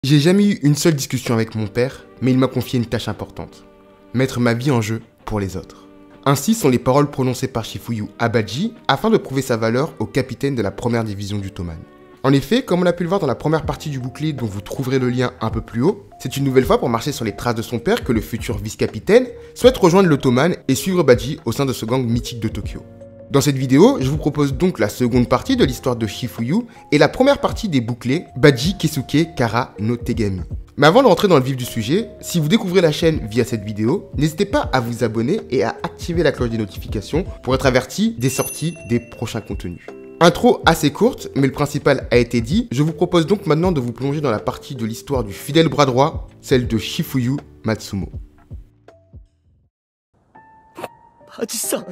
J'ai jamais eu une seule discussion avec mon père, mais il m'a confié une tâche importante. Mettre ma vie en jeu pour les autres. Ainsi sont les paroles prononcées par Shifuyu à Badji afin de prouver sa valeur au capitaine de la première division du Toman. En effet, comme on a pu le voir dans la première partie du bouclier dont vous trouverez le lien un peu plus haut, c'est une nouvelle fois pour marcher sur les traces de son père que le futur vice-capitaine souhaite rejoindre le Toman et suivre Badji au sein de ce gang mythique de Tokyo. Dans cette vidéo, je vous propose donc la seconde partie de l'histoire de Shifuyu et la première partie des bouclés Badji Keisuke Kara no Tegami. Mais avant de rentrer dans le vif du sujet, si vous découvrez la chaîne via cette vidéo, n'hésitez pas à vous abonner et à activer la cloche des notifications pour être averti des sorties des prochains contenus. Intro assez courte, mais le principal a été dit, je vous propose donc maintenant de vous plonger dans la partie de l'histoire du fidèle bras droit, celle de Shifuyu Matsumo. Badji-san.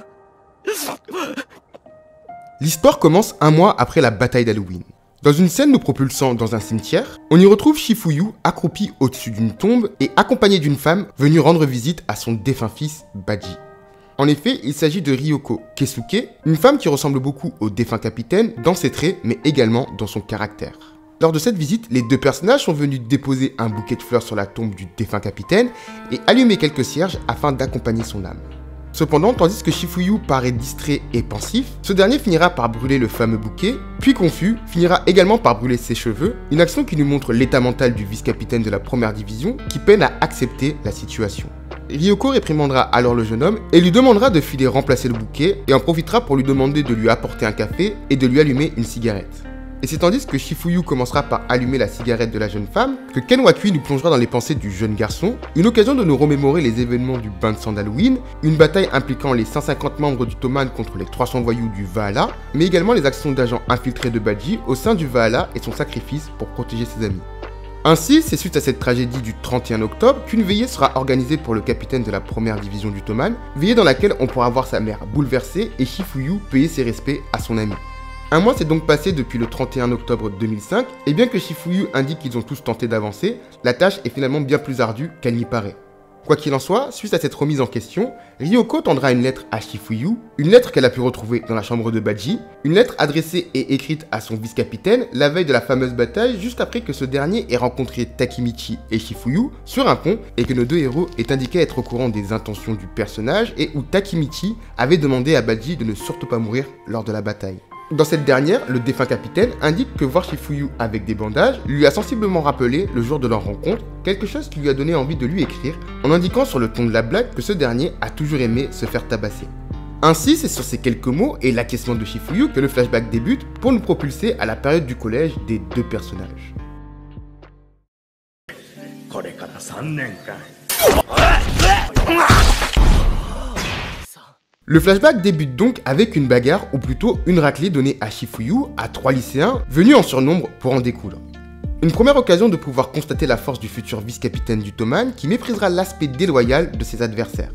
L'histoire commence un mois après la bataille d'Halloween. Dans une scène nous propulsant dans un cimetière, on y retrouve Shifuyu accroupi au-dessus d'une tombe et accompagné d'une femme venue rendre visite à son défunt fils Badji. En effet, il s'agit de Ryoko Keisuke, une femme qui ressemble beaucoup au défunt capitaine dans ses traits mais également dans son caractère. Lors de cette visite, les deux personnages sont venus déposer un bouquet de fleurs sur la tombe du défunt capitaine et allumer quelques cierges afin d'accompagner son âme. Cependant, tandis que Shifuyu paraît distrait et pensif, ce dernier finira par brûler le fameux bouquet, puis confus, finira également par brûler ses cheveux, une action qui nous montre l'état mental du vice-capitaine de la première division qui peine à accepter la situation. Ryoko réprimandera alors le jeune homme et lui demandera de filer remplacer le bouquet et en profitera pour lui demander de lui apporter un café et de lui allumer une cigarette. Et c'est tandis que Shifuyu commencera par allumer la cigarette de la jeune femme que Ken Wakui nous plongera dans les pensées du jeune garçon, une occasion de nous remémorer les événements du bain de sang d'Halloween, une bataille impliquant les 150 membres du Toman contre les 300 voyous du Valhalla, mais également les actions d'agents infiltrés de Badji au sein du Valhalla et son sacrifice pour protéger ses amis. Ainsi, c'est suite à cette tragédie du 31 octobre qu'une veillée sera organisée pour le capitaine de la première division du Toman, veillée dans laquelle on pourra voir sa mère bouleversée et Shifuyu payer ses respects à son ami. Un mois s'est donc passé depuis le 31 octobre 2005, et bien que Shifuyu indique qu'ils ont tous tenté d'avancer, la tâche est finalement bien plus ardue qu'elle n'y paraît. Quoi qu'il en soit, suite à cette remise en question, Ryoko tendra une lettre à Shifuyu, une lettre qu'elle a pu retrouver dans la chambre de Badji, une lettre adressée et écrite à son vice-capitaine la veille de la fameuse bataille juste après que ce dernier ait rencontré Takemichi et Shifuyu sur un pont et que nos deux héros aient indiqué être au courant des intentions du personnage et où Takemichi avait demandé à Badji de ne surtout pas mourir lors de la bataille. Dans cette dernière, le défunt capitaine indique que voir Shifuyu avec des bandages lui a sensiblement rappelé le jour de leur rencontre, quelque chose qui lui a donné envie de lui écrire, en indiquant sur le ton de la blague que ce dernier a toujours aimé se faire tabasser. Ainsi, c'est sur ces quelques mots et l'acquiescement de Shifuyu que le flashback débute pour nous propulser à la période du collège des deux personnages. Le flashback débute donc avec une bagarre, ou plutôt une raclée donnée à Shifuyu à 3 lycéens venus en surnombre pour en découdre. Une première occasion de pouvoir constater la force du futur vice-capitaine du Toman qui méprisera l'aspect déloyal de ses adversaires.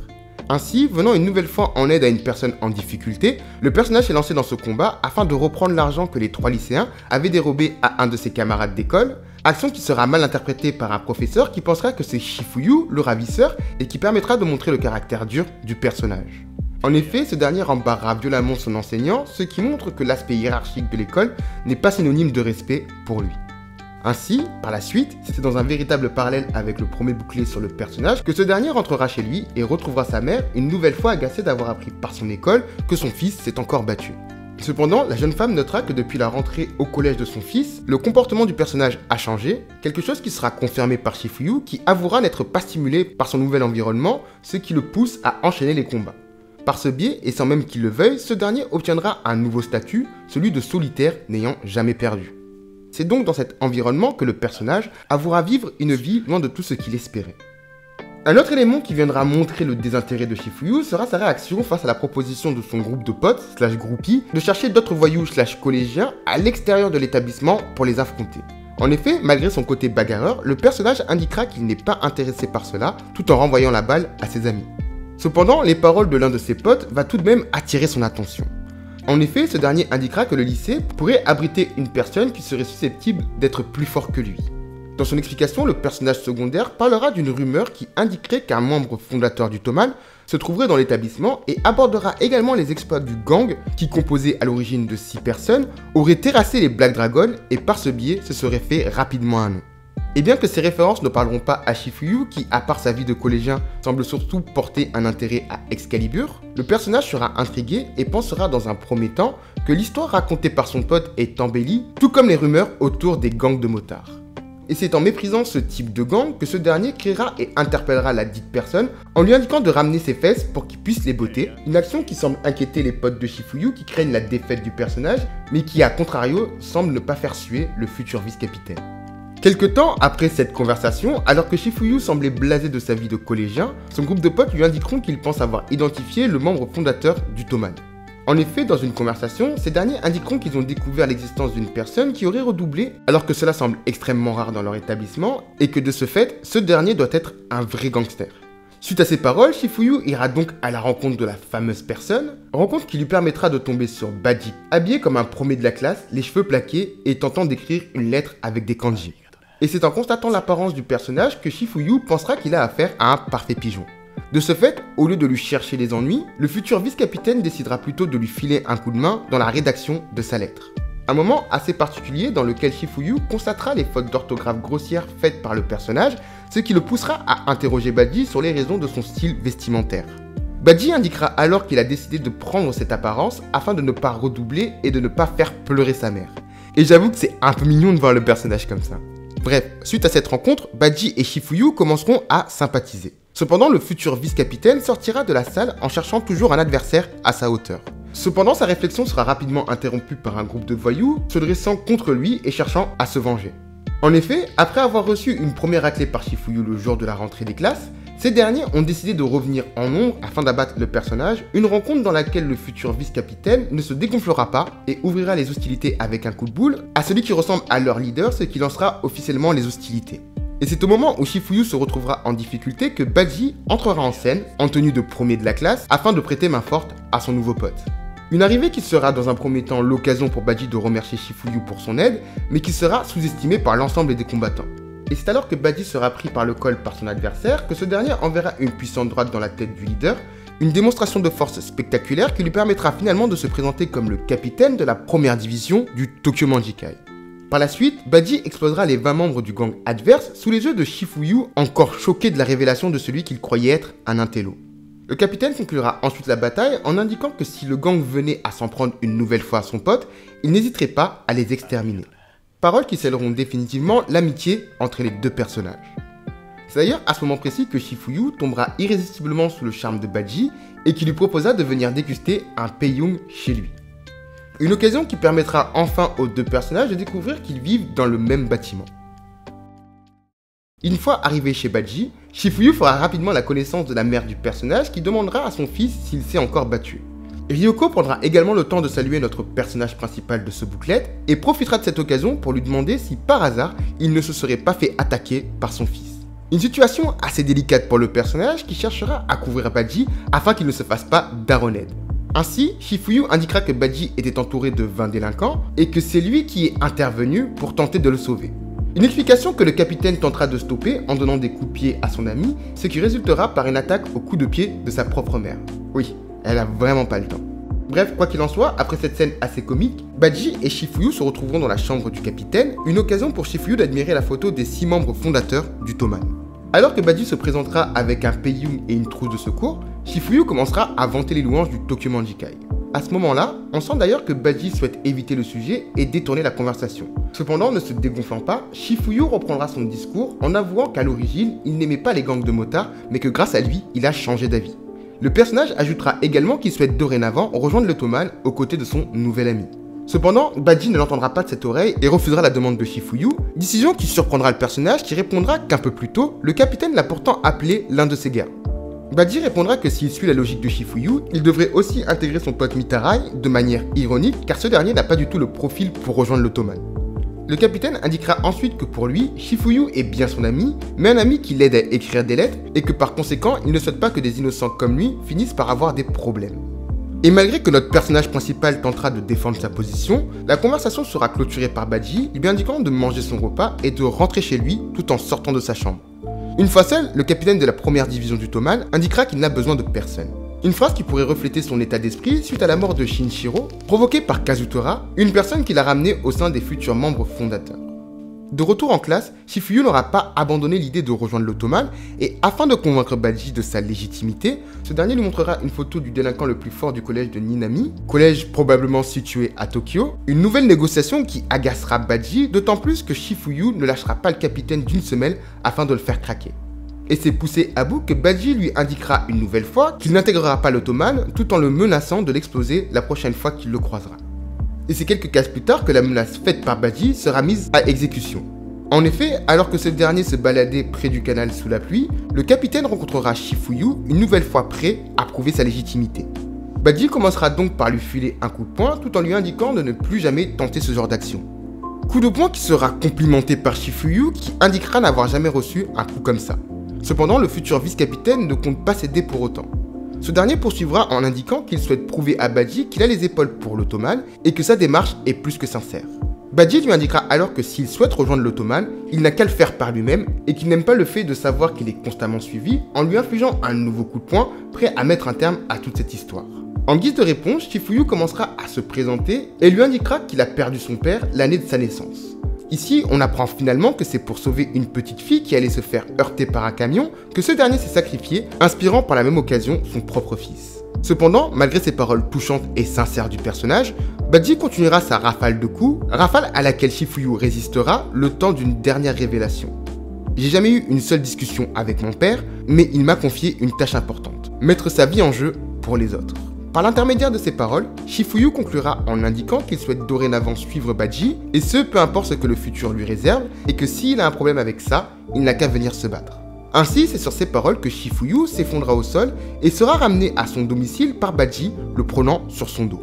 Ainsi, venant une nouvelle fois en aide à une personne en difficulté, le personnage s'est lancé dans ce combat afin de reprendre l'argent que les 3 lycéens avaient dérobé à un de ses camarades d'école, action qui sera mal interprétée par un professeur qui pensera que c'est Shifuyu, le ravisseur, et qui permettra de montrer le caractère dur du personnage. En effet, ce dernier embarrera violemment son enseignant, ce qui montre que l'aspect hiérarchique de l'école n'est pas synonyme de respect pour lui. Ainsi, par la suite, c'est dans un véritable parallèle avec le premier bouclier sur le personnage que ce dernier rentrera chez lui et retrouvera sa mère une nouvelle fois agacée d'avoir appris par son école que son fils s'est encore battu. Cependant, la jeune femme notera que depuis la rentrée au collège de son fils, le comportement du personnage a changé, quelque chose qui sera confirmé par Shifuyu qui avouera n'être pas stimulé par son nouvel environnement, ce qui le pousse à enchaîner les combats. Par ce biais, et sans même qu'il le veuille, ce dernier obtiendra un nouveau statut, celui de solitaire n'ayant jamais perdu. C'est donc dans cet environnement que le personnage avouera vivre une vie loin de tout ce qu'il espérait. Un autre élément qui viendra montrer le désintérêt de Shifuyu sera sa réaction face à la proposition de son groupe de potes, /groupies, de chercher d'autres voyous /collégiens à l'extérieur de l'établissement pour les affronter. En effet, malgré son côté bagarreur, le personnage indiquera qu'il n'est pas intéressé par cela, tout en renvoyant la balle à ses amis. Cependant, les paroles de l'un de ses potes va tout de même attirer son attention. En effet, ce dernier indiquera que le lycée pourrait abriter une personne qui serait susceptible d'être plus fort que lui. Dans son explication, le personnage secondaire parlera d'une rumeur qui indiquerait qu'un membre fondateur du Toman se trouverait dans l'établissement et abordera également les exploits du gang qui, composé à l'origine de 6 personnes, aurait terrassé les Black Dragons et par ce biais se serait fait rapidement un nom. Et bien que ces références ne parleront pas à Shifuyu, qui à part sa vie de collégien semble surtout porter un intérêt à Excalibur, le personnage sera intrigué et pensera dans un premier temps que l'histoire racontée par son pote est embellie, tout comme les rumeurs autour des gangs de motards. Et c'est en méprisant ce type de gang que ce dernier créera et interpellera la dite personne en lui indiquant de ramener ses fesses pour qu'il puisse les botter, une action qui semble inquiéter les potes de Shifuyu qui craignent la défaite du personnage, mais qui à contrario semble ne pas faire suer le futur vice-capitaine. Quelque temps après cette conversation, alors que Shifuyu semblait blasé de sa vie de collégien, son groupe de potes lui indiqueront qu'ils pensent avoir identifié le membre fondateur du Toman. En effet, dans une conversation, ces derniers indiqueront qu'ils ont découvert l'existence d'une personne qui aurait redoublé, alors que cela semble extrêmement rare dans leur établissement, et que de ce fait, ce dernier doit être un vrai gangster. Suite à ces paroles, Shifuyu ira donc à la rencontre de la fameuse personne, rencontre qui lui permettra de tomber sur Baji, habillé comme un premier de la classe, les cheveux plaqués et tentant d'écrire une lettre avec des kanji. Et c'est en constatant l'apparence du personnage que Shifuyu pensera qu'il a affaire à un parfait pigeon. De ce fait, au lieu de lui chercher les ennuis, le futur vice-capitaine décidera plutôt de lui filer un coup de main dans la rédaction de sa lettre. Un moment assez particulier dans lequel Shifuyu constatera les fautes d'orthographe grossières faites par le personnage, ce qui le poussera à interroger Baji sur les raisons de son style vestimentaire. Baji indiquera alors qu'il a décidé de prendre cette apparence afin de ne pas redoubler et de ne pas faire pleurer sa mère. Et j'avoue que c'est un peu mignon de voir le personnage comme ça. Bref, suite à cette rencontre, Baji et Shifuyu commenceront à sympathiser. Cependant, le futur vice-capitaine sortira de la salle en cherchant toujours un adversaire à sa hauteur. Cependant, sa réflexion sera rapidement interrompue par un groupe de voyous se dressant contre lui et cherchant à se venger. En effet, après avoir reçu une première raclée par Shifuyu le jour de la rentrée des classes, ces derniers ont décidé de revenir en nombre afin d'abattre le personnage, une rencontre dans laquelle le futur vice-capitaine ne se dégonflera pas et ouvrira les hostilités avec un coup de boule à celui qui ressemble à leur leader, ce qui lancera officiellement les hostilités. Et c'est au moment où Shifuyu se retrouvera en difficulté que Baji entrera en scène, en tenue de premier de la classe, afin de prêter main forte à son nouveau pote. Une arrivée qui sera dans un premier temps l'occasion pour Baji de remercier Shifuyu pour son aide, mais qui sera sous-estimée par l'ensemble des combattants. Et c'est alors que Baji sera pris par le col par son adversaire que ce dernier enverra une puissante droite dans la tête du leader, une démonstration de force spectaculaire qui lui permettra finalement de se présenter comme le capitaine de la première division du Tokyo Manjikai. Par la suite, Baji explosera les 20 membres du gang adverse sous les yeux de Shifuyu, encore choqué de la révélation de celui qu'il croyait être un intello. Le capitaine conclura ensuite la bataille en indiquant que si le gang venait à s'en prendre une nouvelle fois à son pote, il n'hésiterait pas à les exterminer. Paroles qui scelleront définitivement l'amitié entre les deux personnages. C'est d'ailleurs à ce moment précis que Shifuyu tombera irrésistiblement sous le charme de Baji et qui lui proposa de venir déguster un Peiyung chez lui. Une occasion qui permettra enfin aux deux personnages de découvrir qu'ils vivent dans le même bâtiment. Une fois arrivé chez Baji, Shifuyu fera rapidement la connaissance de la mère du personnage qui demandera à son fils s'il s'est encore battu. Ryoko prendra également le temps de saluer notre personnage principal de ce booklet et profitera de cette occasion pour lui demander si par hasard il ne se serait pas fait attaquer par son fils. Une situation assez délicate pour le personnage qui cherchera à couvrir Baji afin qu'il ne se fasse pas daroned. Ainsi, Shifuyu indiquera que Baji était entouré de 20 délinquants et que c'est lui qui est intervenu pour tenter de le sauver. Une explication que le capitaine tentera de stopper en donnant des coups de pied à son ami, ce qui résultera par une attaque au coup de pied de sa propre mère. Oui, elle a vraiment pas le temps. Bref, quoi qu'il en soit, après cette scène assez comique, Baji et Shifuyu se retrouveront dans la chambre du capitaine, une occasion pour Shifuyu d'admirer la photo des 6 membres fondateurs du Toman. Alors que Baji se présentera avec un Peiyung et une trousse de secours, Shifuyu commencera à vanter les louanges du Tokyo Manjikai. À ce moment-là, on sent d'ailleurs que Baji souhaite éviter le sujet et détourner la conversation. Cependant, ne se dégonflant pas, Shifuyu reprendra son discours en avouant qu'à l'origine, il n'aimait pas les gangs de motards, mais que grâce à lui, il a changé d'avis. Le personnage ajoutera également qu'il souhaite dorénavant rejoindre le Toman aux côtés de son nouvel ami. Cependant, Baji ne l'entendra pas de cette oreille et refusera la demande de Shifuyu, décision qui surprendra le personnage qui répondra qu'un peu plus tôt, le capitaine l'a pourtant appelé l'un de ses gars. Baji répondra que s'il suit la logique de Shifuyu, il devrait aussi intégrer son pote Mitarai de manière ironique car ce dernier n'a pas du tout le profil pour rejoindre le Toman. Le capitaine indiquera ensuite que pour lui, Shifuyu est bien son ami, mais un ami qui l'aide à écrire des lettres et que par conséquent, il ne souhaite pas que des innocents comme lui finissent par avoir des problèmes. Et malgré que notre personnage principal tentera de défendre sa position, la conversation sera clôturée par Baji, lui indiquant de manger son repas et de rentrer chez lui tout en sortant de sa chambre. Une fois seul, le capitaine de la première division du Toman indiquera qu'il n'a besoin de personne. Une phrase qui pourrait refléter son état d'esprit suite à la mort de Shinshiro, provoquée par Kazutora, une personne qu'il a ramenée au sein des futurs membres fondateurs. De retour en classe, Shifuyu n'aura pas abandonné l'idée de rejoindre l'Ottoman et afin de convaincre Badji de sa légitimité, ce dernier lui montrera une photo du délinquant le plus fort du collège de Ninami, collège probablement situé à Tokyo, une nouvelle négociation qui agacera Badji, d'autant plus que Shifuyu ne lâchera pas le capitaine d'une semelle afin de le faire craquer. Et c'est poussé à bout que Badji lui indiquera une nouvelle fois qu'il n'intégrera pas l'Ottoman tout en le menaçant de l'exploser la prochaine fois qu'il le croisera. Et c'est quelques cases plus tard que la menace faite par Badji sera mise à exécution. En effet, alors que ce dernier se baladait près du canal sous la pluie, le capitaine rencontrera Shifuyu une nouvelle fois prêt à prouver sa légitimité. Badji commencera donc par lui filer un coup de poing tout en lui indiquant de ne plus jamais tenter ce genre d'action. Coup de poing qui sera complimenté par Shifuyu qui indiquera n'avoir jamais reçu un coup comme ça. Cependant, le futur vice-capitaine ne compte pas céder pour autant. Ce dernier poursuivra en indiquant qu'il souhaite prouver à Badji qu'il a les épaules pour l'Ottoman et que sa démarche est plus que sincère. Badji lui indiquera alors que s'il souhaite rejoindre l'Ottoman, il n'a qu'à le faire par lui-même et qu'il n'aime pas le fait de savoir qu'il est constamment suivi en lui infligeant un nouveau coup de poing prêt à mettre un terme à toute cette histoire. En guise de réponse, Shifuyu commencera à se présenter et lui indiquera qu'il a perdu son père l'année de sa naissance. Ici, on apprend finalement que c'est pour sauver une petite fille qui allait se faire heurter par un camion que ce dernier s'est sacrifié, inspirant par la même occasion son propre fils. Cependant, malgré ces paroles touchantes et sincères du personnage, Badji continuera sa rafale de coups, rafale à laquelle Shifuyu résistera le temps d'une dernière révélation. J'ai jamais eu une seule discussion avec mon père, mais il m'a confié une tâche importante, mettre sa vie en jeu pour les autres. Par l'intermédiaire de ces paroles, Shifuyu conclura en indiquant qu'il souhaite dorénavant suivre Badji, et ce peu importe ce que le futur lui réserve, et que s'il a un problème avec ça, il n'a qu'à venir se battre. Ainsi, c'est sur ces paroles que Shifuyu s'effondra au sol et sera ramené à son domicile par Badji, le prenant sur son dos.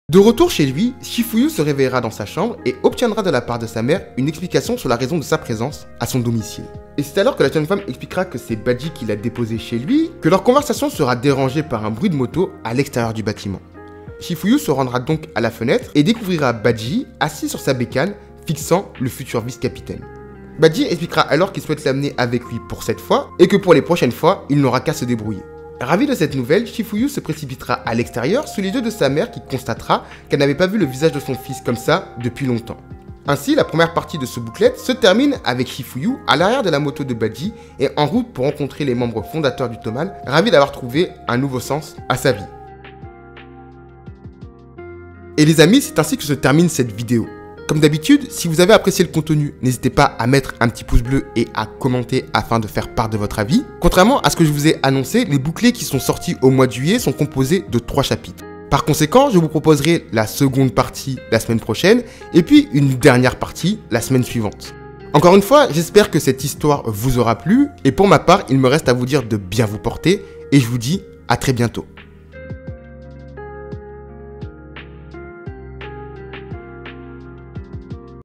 De retour chez lui, Shifuyu se réveillera dans sa chambre et obtiendra de la part de sa mère une explication sur la raison de sa présence à son domicile. Et c'est alors que la jeune femme expliquera que c'est Badji qui l'a déposé chez lui, que leur conversation sera dérangée par un bruit de moto à l'extérieur du bâtiment. Shifuyu se rendra donc à la fenêtre et découvrira Badji assis sur sa bécane, fixant le futur vice-capitaine. Badji expliquera alors qu'il souhaite l'amener avec lui pour cette fois et que pour les prochaines fois, il n'aura qu'à se débrouiller. Ravi de cette nouvelle, Shifuyu se précipitera à l'extérieur sous les yeux de sa mère qui constatera qu'elle n'avait pas vu le visage de son fils comme ça depuis longtemps. Ainsi, la première partie de ce booklet se termine avec Shifuyu à l'arrière de la moto de Badji et en route pour rencontrer les membres fondateurs du Ottoman, ravi d'avoir trouvé un nouveau sens à sa vie. Et les amis, c'est ainsi que se termine cette vidéo. Comme d'habitude, si vous avez apprécié le contenu, n'hésitez pas à mettre un petit pouce bleu et à commenter afin de faire part de votre avis. Contrairement à ce que je vous ai annoncé, les bouclets qui sont sortis au mois de juillet sont composés de 3 chapitres. Par conséquent, je vous proposerai la seconde partie la semaine prochaine et puis une dernière partie la semaine suivante. Encore une fois, j'espère que cette histoire vous aura plu et pour ma part, il me reste à vous dire de bien vous porter et je vous dis à très bientôt.